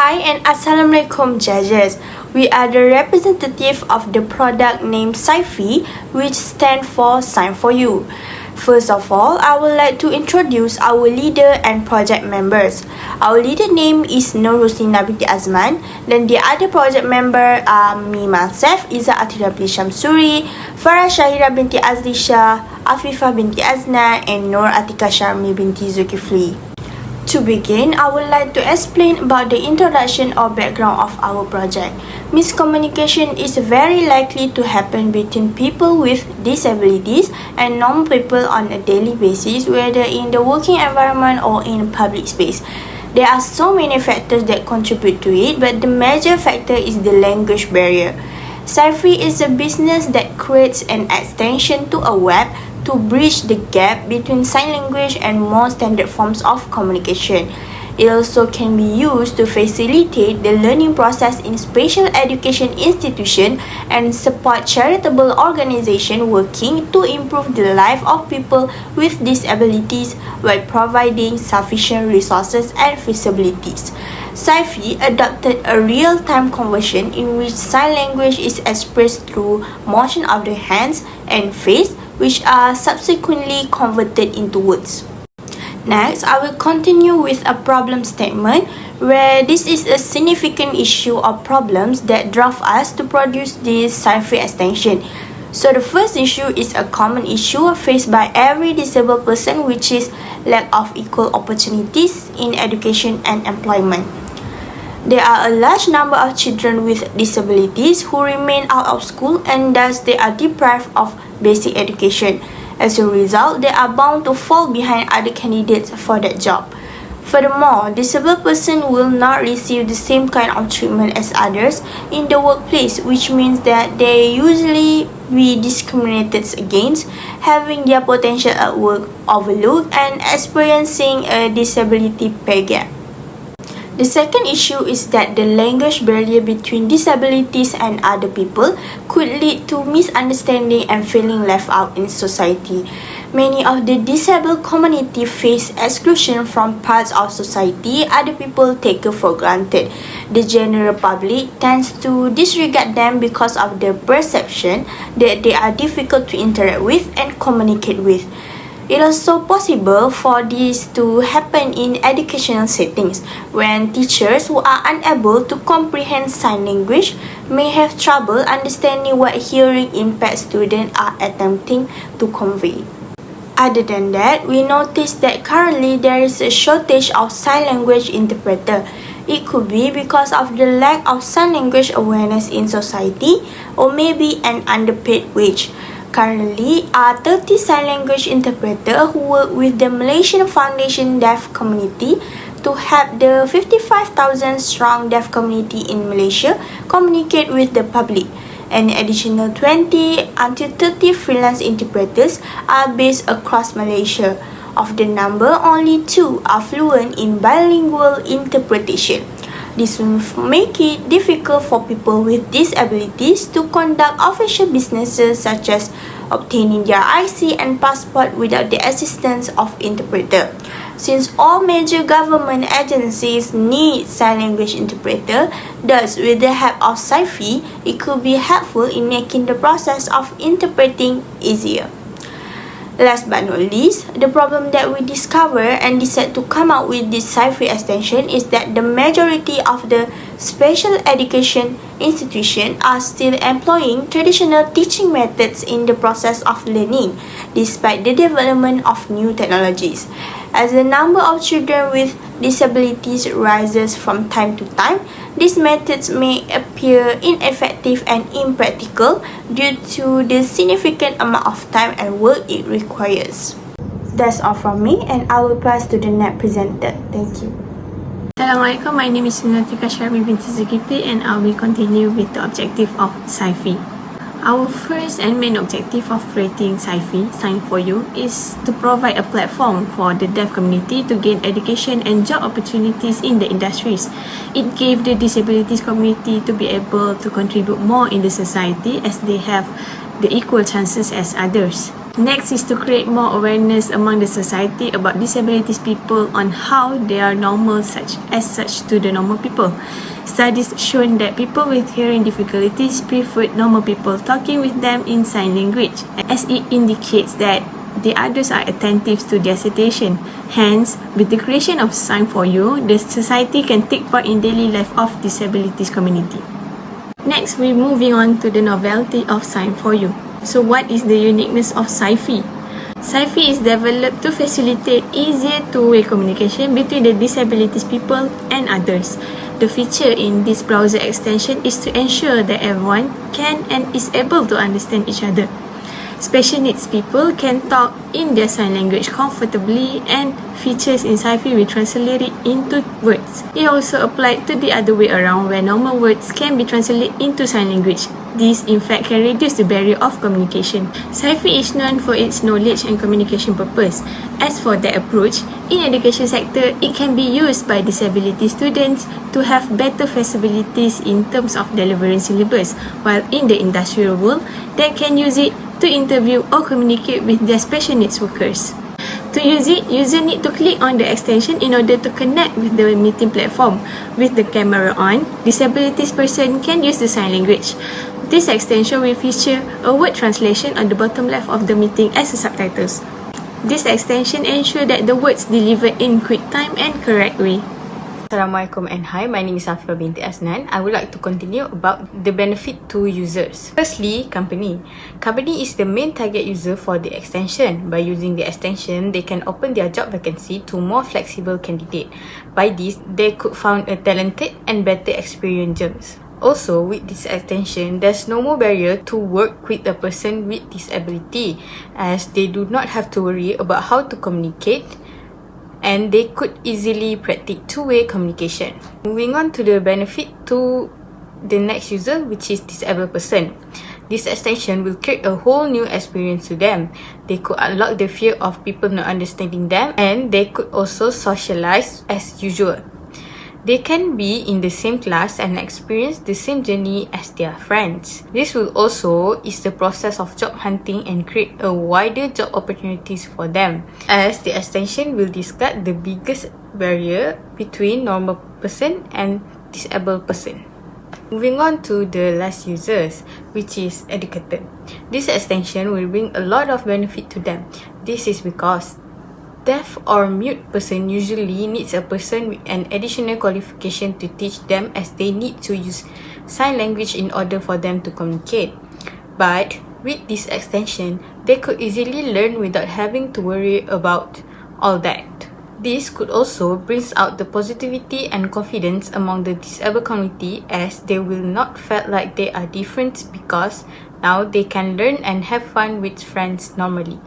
Hi and Assalamualaikum judges. We are the representative of the product named Sify, which stands for Sign for You. First of all, I would like to introduce our leader and project members. Our leader name is Nur Husnina binti Azman, then the other project member are me myself, Iza Atira binti Shamsuri, Farah Shahira binti Azlisha, Afifah binti Azna, and Nur Atika Sharmi binti Zulkifli. To begin, I would like to explain about the introduction or background of our project. Miscommunication is very likely to happen between people with disabilities and normal people on a daily basis, whether in the working environment or in public space. There are so many factors that contribute to it, but the major factor is the language barrier. Sify is a business that creates an extension to a web to bridge the gap between sign language and more standard forms of communication. It also can be used to facilitate the learning process in special education institutions and support charitable organizations working to improve the life of people with disabilities by providing sufficient resources and facilities. Sify adopted a real-time conversion in which sign language is expressed through motion of the hands and face, which are subsequently converted into words. Next, I will continue with a problem statement where this is a significant issue or problems that drive us to produce this Sify extension. So the first issue is a common issue faced by every disabled person, which is lack of equal opportunities in education and employment. There are a large number of children with disabilities who remain out of school and thus they are deprived of basic education. As a result, they are bound to fall behind other candidates for that job. Furthermore, disabled persons will not receive the same kind of treatment as others in the workplace, which means that they usually be discriminated against, having their potential at work overlooked, and experiencing a disability pay gap. The second issue is that the language barrier between disabilities and other people could lead to misunderstanding and feeling left out in society. Many of the disabled community face exclusion from parts of society other people take for granted. The general public tends to disregard them because of their perception that they are difficult to interact with and communicate with. It is also possible for this to happen in educational settings when teachers who are unable to comprehend sign language may have trouble understanding what hearing impaired students are attempting to convey. Other than that, we notice that currently there is a shortage of sign language interpreter. It could be because of the lack of sign language awareness in society or maybe an underpaid wage. Currently, are 30 sign language interpreters who work with the Malaysian Foundation Deaf Community to help the 55,000 strong deaf community in Malaysia communicate with the public. An additional 20 until 30 freelance interpreters are based across Malaysia. Of the number, only 2 are fluent in bilingual interpretation. This will make it difficult for people with disabilities to conduct official businesses such as obtaining their IC and passport without the assistance of interpreter. Since all major government agencies need sign language interpreter, thus with the help of Sify, it could be helpful in making the process of interpreting easier. Last but not least, the problem that we discover and decide to come out with this Sify extension is that the majority of the special education institutions are still employing traditional teaching methods in the process of learning, despite the development of new technologies. As the number of children with disabilities rises from time to time, these methods may appear ineffective and impractical due to the significant amount of time and work it requires. That's all from me, and I will pass to the next presenter. Thank you. Assalamualaikum, my name is Nur Atika Sharmi binti Zulkifli and I will continue with the objective of Sify. Our first and main objective of creating Sify, Sign for You, is to provide a platform for the deaf community to gain education and job opportunities in the industries. It gave the disabilities community to be able to contribute more in the society as they have the equal chances as others. Next is to create more awareness among the society about disabilities people on how they are normal such to the normal people. Studies shown that people with hearing difficulties prefer normal people talking with them in sign language, as it indicates that the others are attentive to their situation. Hence, with the creation of Sign for You, the society can take part in daily life of disabilities community. Next, we're moving on to the novelty of Sign for You. So what is the uniqueness of Sify? Sify is developed to facilitate easier two-way communication between the disabilities people and others. The feature in this browser extension is to ensure that everyone can and is able to understand each other. Special needs people can talk in their sign language comfortably, and features in Sify will translate it into words. It also applied to the other way around, where normal words can be translated into sign language. This in fact can reduce the barrier of communication. Sify is known for its knowledge and communication purpose. As for that approach, in education sector, it can be used by disability students to have better feasibilities in terms of delivering syllabus, while in the industrial world, they can use it to interview or communicate with their special needs workers. To use it, user need to click on the extension in order to connect with the meeting platform. With the camera on, disabilities person can use the sign language. This extension will feature a word translation on the bottom left of the meeting as a subtitles. This extension ensures that the words delivered in quick time and correct way. Assalamualaikum and hi, my name is Safia binti Asnan. I would like to continue about the benefit to users. Firstly, company. Company is the main target user for the extension. By using the extension, they can open their job vacancy to more flexible candidate. By this, they could find a talented and better experienced jobs. Also, with this extension, there's no more barrier to work with a person with disability, as they do not have to worry about how to communicate, and they could easily practice two-way communication. Moving on to the benefit to the next user, which is disabled person. This extension will create a whole new experience to them. They could unlock the fear of people not understanding them, and they could also socialize as usual. They can be in the same class and experience the same journey as their friends. This will also ease the process of job hunting and create a wider job opportunities for them, as the extension will discard the biggest barrier between normal person and disabled person. Moving on to the last users, which is educated. This extension will bring a lot of benefit to them. This is because deaf or mute person usually needs a person with an additional qualification to teach them, as they need to use sign language in order for them to communicate. But with this extension, they could easily learn without having to worry about all that. This could also bring out the positivity and confidence among the disabled community, as they will not feel like they are different, because now they can learn and have fun with friends normally.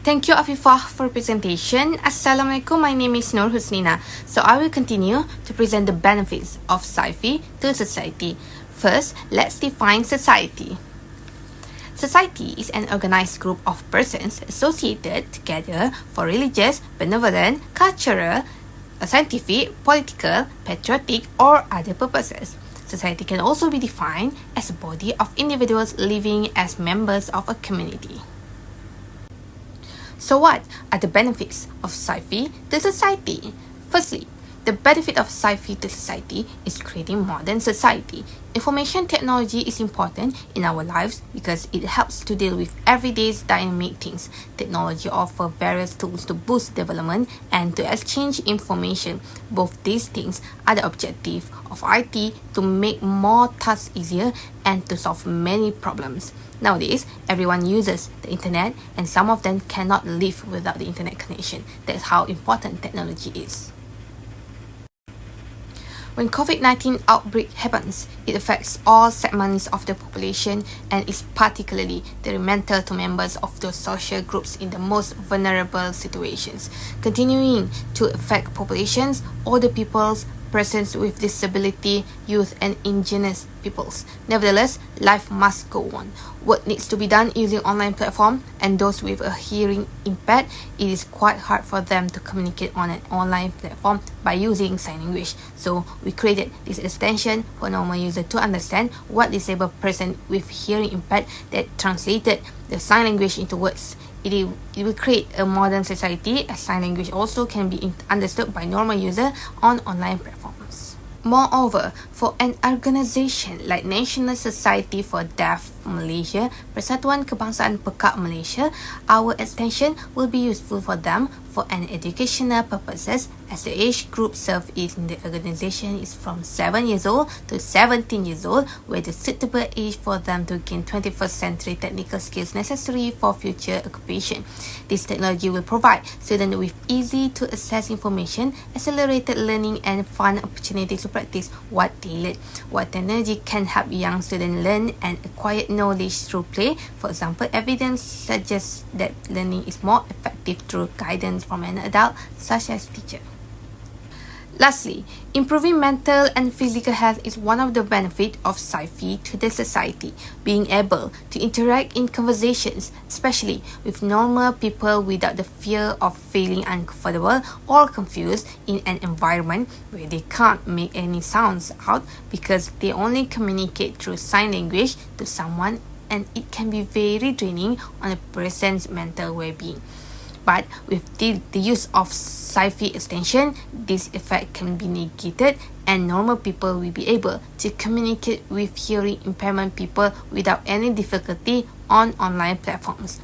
Thank you, Afifah, for presentation. Assalamualaikum, my name is Nur Husnina. So I will continue to present the benefits of Sify to society. First, let's define society. Society is an organized group of persons associated together for religious, benevolent, cultural, scientific, political, patriotic, or other purposes. Society can also be defined as a body of individuals living as members of a community. So what are the benefits of Sify to society? Firstly, the benefit of Sify to society is creating modern society. Information technology is important in our lives because it helps to deal with everyday dynamic things. Technology offers various tools to boost development and to exchange information. Both these things are the objective of IT, to make more tasks easier and to solve many problems. Nowadays, everyone uses the internet, and some of them cannot live without the internet connection. That's how important technology is. When COVID-19 outbreak happens, it affects all segments of the population and is particularly detrimental to members of those social groups in the most vulnerable situations, continuing to affect populations, older peoples, persons with disability, youth, and indigenous peoples. Nevertheless, life must go on. Work needs to be done using online platform, and those with a hearing impaired, it is quite hard for them to communicate on an online platform by using sign language. So we created this extension for normal user to understand what disabled person with hearing impaired that translated the sign language into words. It will create a modern society as sign language also can be understood by normal user on online platforms. Moreover, for an organisation like National Society for Deaf Malaysia, Persatuan Kebangsaan Pekak Malaysia, our extension will be useful for them for an educational purposes, as the age group served in the organisation is from 7 years old to 17 years old, where the suitable age for them to gain 21st century technical skills necessary for future occupation. This technology will provide students with easy to access information, accelerated learning and fun opportunities to practice what they learn. What technology can help young students learn and acquire knowledge through play. For example, evidence suggests that learning is more effective through guidance from an adult, such as teacher. Lastly, improving mental and physical health is one of the benefits of Sify to the society. Being able to interact in conversations, especially with normal people without the fear of feeling uncomfortable or confused in an environment where they can't make any sounds out because they only communicate through sign language to someone, and it can be very draining on a person's mental well-being. But with the use of Sify extension, this effect can be negated and normal people will be able to communicate with hearing impairment people without any difficulty on online platforms.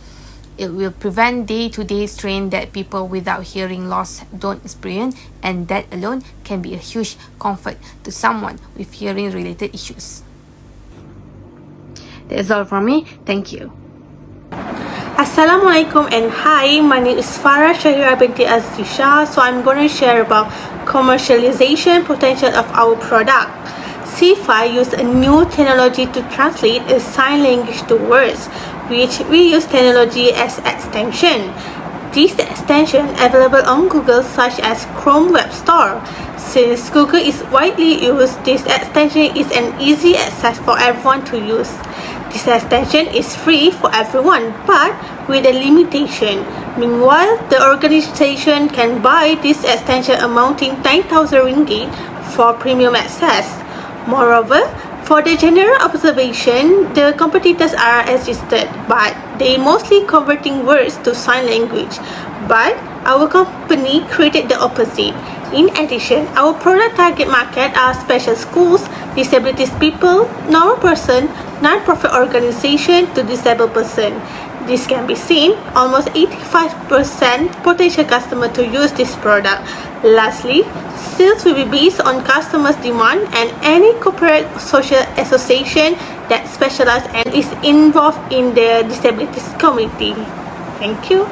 It will prevent day-to-day strain that people without hearing loss don't experience, and that alone can be a huge comfort to someone with hearing-related issues. That's all from me. Thank you. Assalamualaikum and hi, my name is Farah Shahira binti Azisha. So I'm going to share about commercialization potential of our product. Sify used a new technology to translate a sign language to words, which we use technology as extension. This extension available on Google such as Chrome Web Store. Since Google is widely used, this extension is an easy access for everyone to use. This extension is free for everyone, but with a limitation. Meanwhile, the organization can buy this extension amounting 9,000 ringgit for premium access. Moreover, for the general observation, the competitors are existed, but they mostly converting words to sign language. But our company created the opposite. In addition, our product target market are special schools, disabilities people, normal person, non-profit organization to disabled person. This can be seen, almost 85% potential customer to use this product. Lastly, sales will be based on customers' demand and any corporate social association that specializes and is involved in the disabilities community. Thank you.